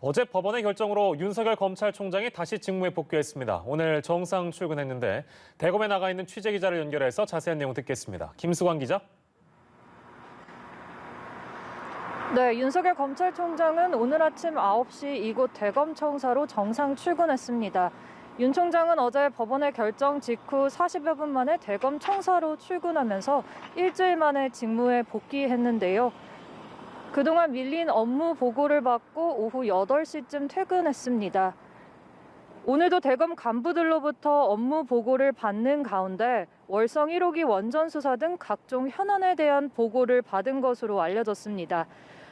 어제 법원의 결정으로 윤석열 검찰총장이 다시 직무에 복귀했습니다. 오늘 정상 출근했는데 대검에 나가 있는 취재기자를 연결해서 자세한 내용 듣겠습니다. 김수광 기자. 네, 윤석열 검찰총장은 오늘 아침 9시 이곳 대검청사로 정상 출근했습니다. 윤 총장은 어제 법원의 결정 직후 40여 분 만에 대검청사로 출근하면서 일주일 만에 직무에 복귀했는데요. 그동안 밀린 업무 보고를 받고 오후 8시쯤 퇴근했습니다. 오늘도 대검 간부들로부터 업무 보고를 받는 가운데 월성 1호기 원전 수사 등 각종 현안에 대한 보고를 받은 것으로 알려졌습니다.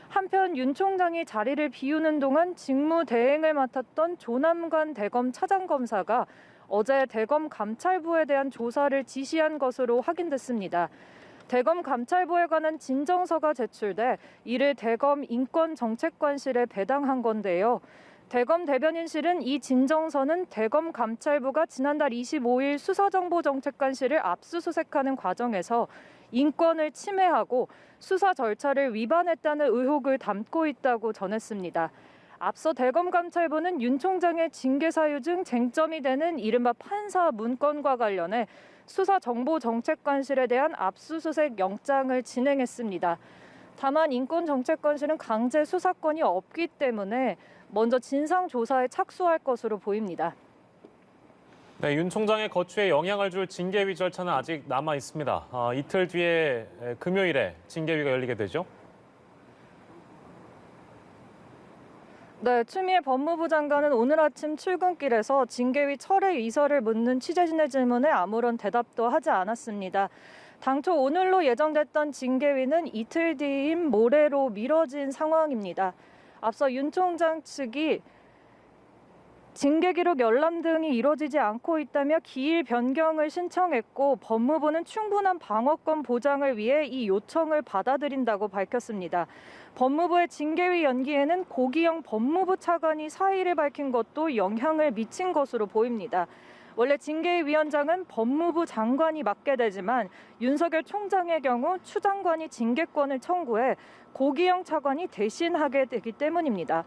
한편 윤 총장이 자리를 비우는 동안 직무 대행을 맡았던 조남관 대검 차장검사가 어제 대검 감찰부에 대한 조사를 지시한 것으로 확인됐습니다. 대검 감찰부에 관한 진정서가 제출돼 이를 대검 인권정책관실에 배당한 건데요. 대검 대변인실은 이 진정서는 대검 감찰부가 지난달 25일 수사정보정책관실을 압수수색하는 과정에서 인권을 침해하고 수사 절차를 위반했다는 의혹을 담고 있다고 전했습니다. 앞서 대검 감찰부는 윤 총장의 징계 사유 중 쟁점이 되는 이른바 판사 문건과 관련해 수사정보정책관실에 대한 압수수색 영장을 진행했습니다. 다만 인권정책관실은 강제 수사권이 없기 때문에 먼저 진상조사에 착수할 것으로 보입니다. 네, 윤 총장의 거취에 영향을 줄 징계위 절차는 아직 남아 있습니다. 이틀 뒤에 금요일에 징계위가 열리게 되죠. 네, 추미애 법무부 장관은 오늘 아침 출근길에서 징계위 철회 이설을 묻는 취재진의 질문에 아무런 대답도 하지 않았습니다. 당초 오늘로 예정됐던 징계위는 이틀 뒤인 모레로 미뤄진 상황입니다. 앞서 윤 총장 측이 징계 기록 열람 등이 이뤄지지 않고 있다며 기일 변경을 신청했고 법무부는 충분한 방어권 보장을 위해 이 요청을 받아들인다고 밝혔습니다. 법무부의 징계위 연기에는 고기영 법무부 차관이 사의를 밝힌 것도 영향을 미친 것으로 보입니다. 원래 징계위 위원장은 법무부 장관이 맡게 되지만 윤석열 총장의 경우 추 장관이 징계권을 청구해 고기영 차관이 대신하게 되기 때문입니다.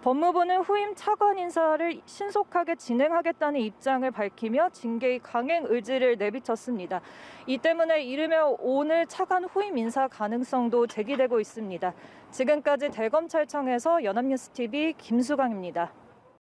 법무부는 후임 차관 인사를 신속하게 진행하겠다는 입장을 밝히며 징계의 강행 의지를 내비쳤습니다. 이 때문에 이르면 오늘 차관 후임 인사 가능성도 제기되고 있습니다. 지금까지 대검찰청에서 연합뉴스TV 김수광입니다.